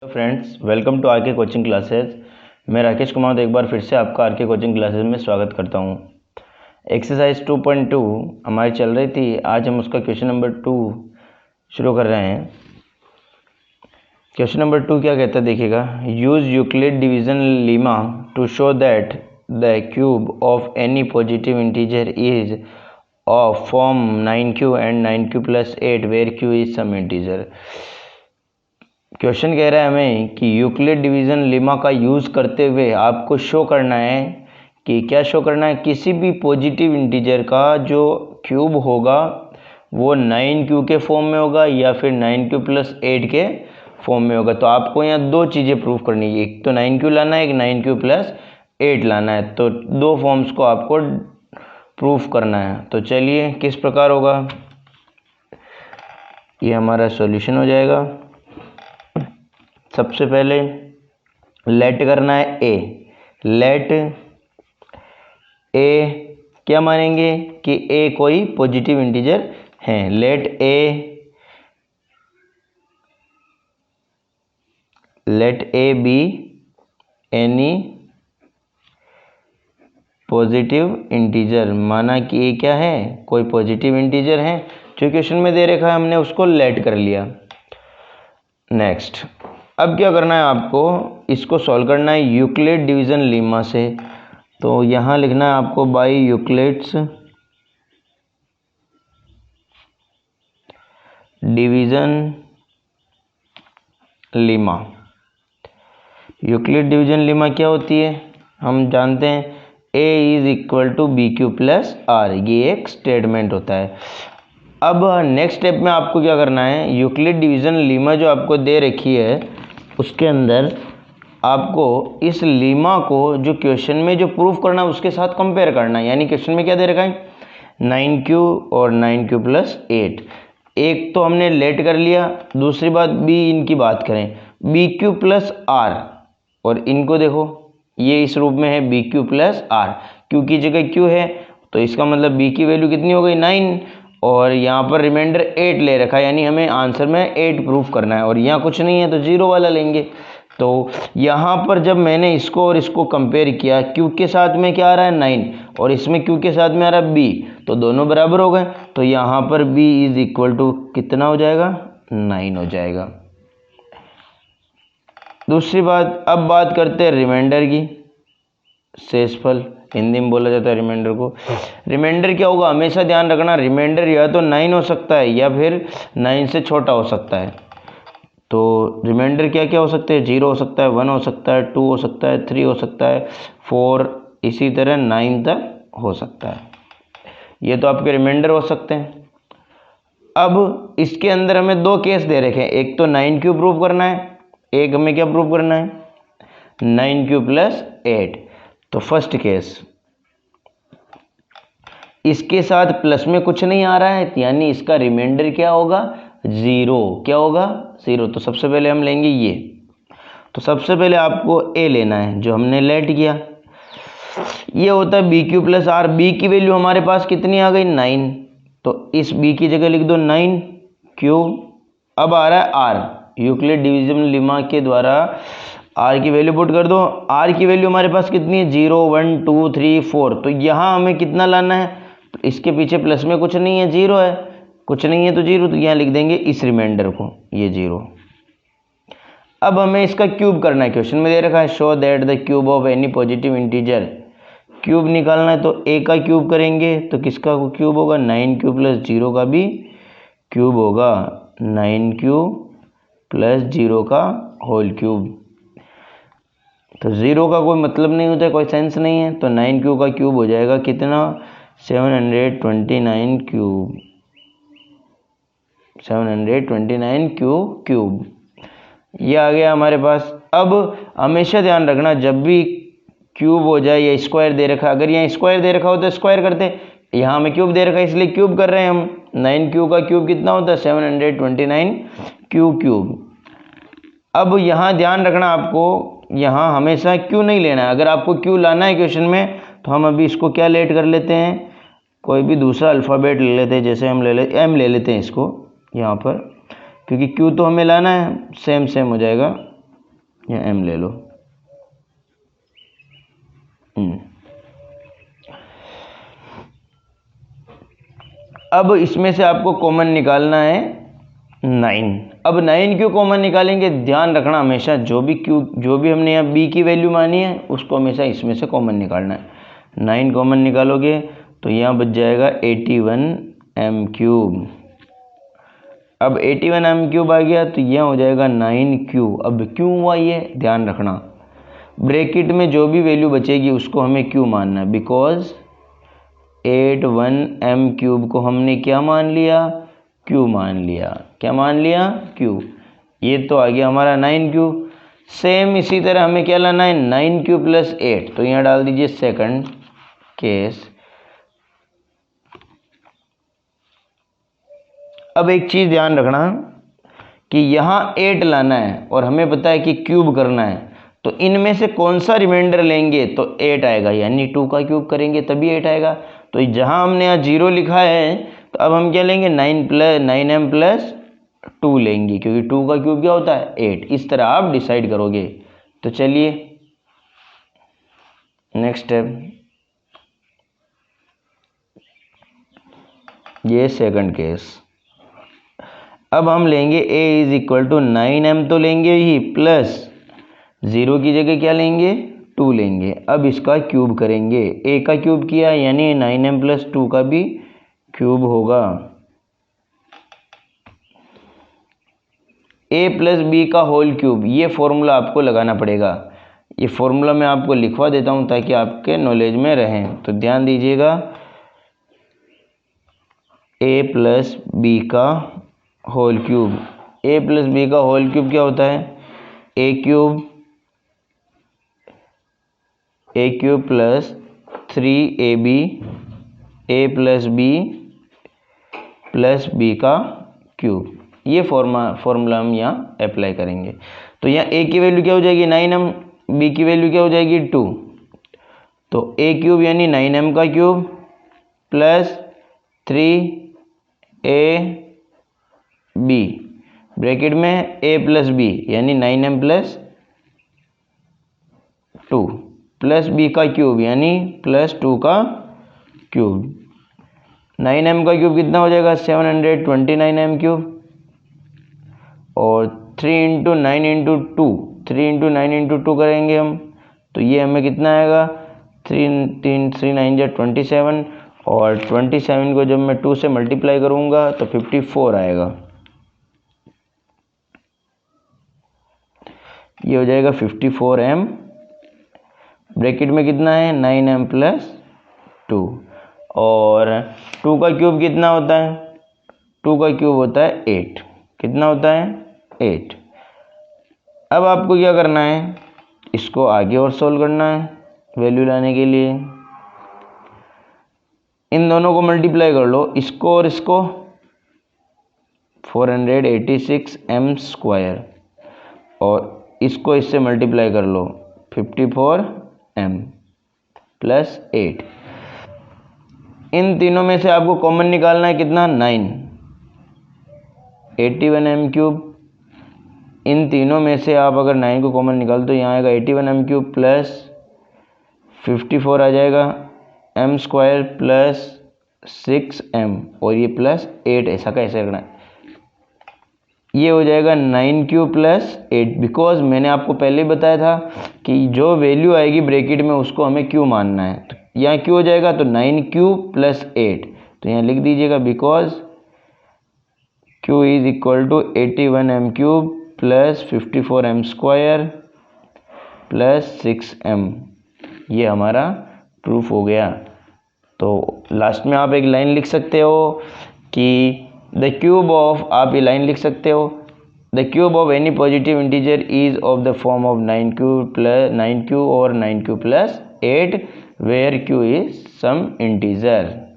Hello friends, welcome to RK coaching classes. मैं राकेश कुमार एक बार फिर से आपका आरके कोचिंग क्लासेस में स्वागत करता हूं। एक्सरसाइज 2.2 हमारी चल रही थी। आज हम उसका क्वेश्चन नंबर 2 शुरू कर रहे हैं। क्वेश्चन नंबर 2 क्या कहता है देखिएगा। Use Euclid division lemma to show that the cube of any positive integer is of form 9q and 9q plus 8 where q is some integer. Question कह रहा है हमें कि यूक्लिड डिवीजन लेमा का यूज़ करते हुए आपको शो करना है कि क्या शो करना है, किसी भी पॉजिटिव इंटीजर का जो क्यूब होगा वो 9q के फॉर्म में होगा या फिर 9q प्लस 8 के फॉर्म में होगा। तो आपको यहाँ दो चीज़ें प्रूफ करनी है, एक तो 9q लाना है, एक 9q प्लस 8 लाना है। तो दो फॉर्म्स को आपको प्रूफ करना है। तो चलिए किस प्रकार होगा, ये हमारा सॉल्यूशन हो जाएगा। सबसे पहले लेट करना है ए। लेट ए क्या मानेंगे कि ए कोई पॉजिटिव इंटीजर है। Let a be any positive integer, माना कि ए क्या है, कोई पॉजिटिव इंटीजर है। जो क्वेश्चन में दे रखा है हमने उसको लेट कर लिया। नेक्स्ट, अब क्या करना है आपको, इसको सॉल्व करना है यूक्लिड डिवीजन लीमा से। तो यहाँ लिखना है आपको by Euclid's division lemma. Euclid division lemma क्या होती है, हम जानते हैं a is equal to b q plus r, ये एक स्टेटमेंट होता है। अब नेक्स्ट स्टेप में आपको क्या करना है, यूक्लिड डिवीजन लीमा जो आपको दे रखी है उसके अंदर आपको इस लीमा को जो क्वेश्चन में जो प्रूफ करना है उसके साथ कंपेयर करना है। यानी क्वेश्चन में क्या दे रखा है, 9q और 9q प्लस 8। एक तो हमने लेट कर लिया, दूसरी बात बी इनकी बात करें bq प्लस आर, और इनको देखो ये इस रूप में है bq प्लस आर। q की जगह q है तो इसका मतलब b की वैल्यू कितनी हो गई 9, और यहाँ पर रिमाइंडर 8 ले रखा है, यानी हमें आंसर में 8 प्रूफ करना है। और यहाँ कुछ नहीं है तो 0 वाला लेंगे। तो यहाँ पर जब मैंने इसको और इसको कंपेयर किया, q के साथ में क्या आ रहा है 9 और इसमें q के साथ में आ रहा है b, तो दोनों बराबर हो गए। तो यहाँ पर b इज इक्वल टू कितना हो जाएगा, 9 हो जाएगा। दूसरी बात, अब बात करते हैं रिमाइंडर की। शेषफल हिंदी में बोला जाता है रिमाइंडर को। रिमाइंडर क्या होगा, हमेशा ध्यान रखना, रिमाइंडर या तो 9 हो सकता है या फिर 9 से छोटा हो सकता है। तो रिमाइंडर क्या क्या हो सकते हैं, 0 हो सकता है, 1 हो सकता है, 2 हो सकता है, 3 हो सकता है, 4, इसी तरह 9 तक हो सकता है। ये तो आपके रिमाइंडर हो सकते हैं। अब इसके अंदर हमें दो केस दे रखे हैं, एक तो 9q प्रूव करना है, एक हमें क्या प्रूव करना है 9q प्लस 8। तो फर्स्ट केस, इसके साथ प्लस में कुछ नहीं आ रहा है यानी इसका रिमाइंडर क्या होगा 0। क्या होगा 0। तो सबसे पहले हम लेंगे ये। तो सबसे पहले आपको ए लेना है जो हमने लेट किया, ये होता है b q plus r. B की वैल्यू हमारे पास कितनी आ गई 9, तो इस बी की जगह लिख दो 9q। अब आ रहा है आर, यूक्लिड डिवीजन लीमा के द्वारा आर की वैल्यू पुट कर दो। आर की वैल्यू हमारे पास कितनी है 0 1 2 3 4। तो यहाँ हमें कितना लाना है, इसके पीछे प्लस में कुछ नहीं है 0 है, कुछ नहीं है तो 0, तो यहाँ लिख देंगे इस रिमाइंडर को ये 0। अब हमें इसका क्यूब करना है, क्वेश्चन में दे रखा है show that the cube of any positive integer. Cube निकालना है तो a का क्यूब करेंगे तो किसका क्यूब होगा 9q प्लस 0 का भी क्यूब होगा, 9q प्लस 0 का होल क्यूब। तो 0 का कोई मतलब नहीं होता है, कोई सेंस नहीं है। तो 9q का क्यूब हो जाएगा कितना 729 क्यूब, 729 क्यूब। ये आ गया हमारे पास। अब हमेशा ध्यान रखना जब भी क्यूब हो जाए या स्क्वायर दे रखा, अगर यहाँ स्क्वायर दे रखा हो तो स्क्वायर करते, यहाँ हमें क्यूब दे रखा है इसलिए क्यूब कर रहे हैं हम। 9q का क्यूब कितना होता है 729 क्यूब। अब यहाँ ध्यान रखना आपको, यहाँ हमेशा क्यू नहीं लेना है। अगर आपको क्यू लाना है क्वेश्चन में तो हम अभी इसको क्या लेट कर लेते हैं, कोई भी दूसरा अल्फ़ाबेट ले लेते हैं। जैसे हम ले लेते एम ले लेते हैं इसको यहाँ पर, क्योंकि क्यू तो हमें लाना है, सेम हो जाएगा या m ले लो। अब इसमें से आपको कॉमन निकालना है 9। अब 9 क्यों कॉमन निकालेंगे, ध्यान रखना हमेशा जो भी हमने यहाँ b की वैल्यू मानी है उसको हमेशा इसमें से कॉमन निकालना है। 9 कॉमन निकालोगे तो यहाँ बच जाएगा 81m³। अब 81m³ आ गया तो यह हो जाएगा 9q। अब क्यों हुआ ये ध्यान रखना, ब्रैकेट में जो भी वैल्यू बचेगी उसको हमें q मानना है, बिकॉज 81m³ को हमने क्या मान लिया, q मान लिया। क्या मान लिया, q। ये तो आ गया हमारा 9q। सेम इसी तरह हमें क्या लाना है, 9q + 8। तो यहाँ डाल दीजिए सेकंड केस। अब एक चीज़ ध्यान रखना कि यहाँ 8 लाना है और हमें पता है कि क्यूब करना है, तो इनमें से कौन सा रिमाइंडर लेंगे तो 8 आएगा, यानी 2 का क्यूब करेंगे तभी 8 आएगा। तो जहाँ हमने यहाँ 0 लिखा है तो अब हम क्या लेंगे, 9m+2 लेंगे, क्योंकि 2 का क्यूब क्या होता है 8। इस तरह आप डिसाइड करोगे। तो चलिए नेक्स्ट स्टेप, ये सेकंड केस। अब हम लेंगे a = 9m तो लेंगे ही, प्लस 0 की जगह क्या लेंगे, 2 लेंगे। अब इसका क्यूब करेंगे, a का क्यूब किया यानी 9m+2 का भी क्यूब होगा। a + b का होल क्यूब, ये फॉर्मूला आपको लगाना पड़ेगा। ये फॉर्मूला मैं आपको लिखवा देता हूँ ताकि आपके नॉलेज में रहें। तो ध्यान दीजिएगा, a + b का होल क्यूब। a + b का होल क्यूब क्या होता है, a³ + 3ab a + b + b का क्यूब। ये फॉर्मूला हम यहाँ अप्लाई करेंगे। तो यहाँ a की वैल्यू क्या हो जाएगी 9m, b की वैल्यू क्या हो जाएगी 2। तो a³ यानी 9m का क्यूब प्लस 3ab ब्रैकेट में a + b यानी 9m+2 प्लस b का क्यूब यानी +2 का क्यूब। 9m का क्यूब कितना हो जाएगा, 729m³। और 3 × 9 × 2, 3 × 9 × 2 करेंगे हम, तो ये हमें कितना आएगा, 3 9 27। और 27 को जब मैं 2 से मल्टीप्लाई करूँगा तो 54 आएगा। ये हो जाएगा 54m। ब्रैकेट में कितना है 9m+2। और 2 का क्यूब कितना होता है, 2 का क्यूब होता है 8। कितना होता है 8। अब आपको क्या करना है, इसको आगे और सोल्व करना है वैल्यू लाने के लिए। इन दोनों को मल्टीप्लाई कर लो, इसको और इसको, 486m²। और इसको इससे मल्टीप्लाई कर लो, 54m + 8। इन तीनों में से आपको कॉमन निकालना है कितना, 9, 81m³। इन तीनों में से आप अगर 9 को कॉमन निकाल तो यहाँ आएगा 81m³ प्लस 54 आ जाएगा, m² प्लस 6m और ये प्लस 8, ऐसा का ऐसा करना है। ये हो जाएगा 9q + 8, बिकॉज मैंने आपको पहले ही बताया था कि जो वैल्यू आएगी ब्रैकेट में उसको हमें q मानना है। तो यहाँ q हो जाएगा, तो 9q + 8। तो यहाँ लिख दीजिएगा, because q = 81m³ plus 54m² plus 6m। ये हमारा प्रूफ हो गया। तो लास्ट में आप एक लाइन लिख सकते हो कि द क्यूब ऑफ, आप ये लाइन लिख सकते हो, the cube of any positive integer is of the form of 9q और 9q + 8 where q is some integer.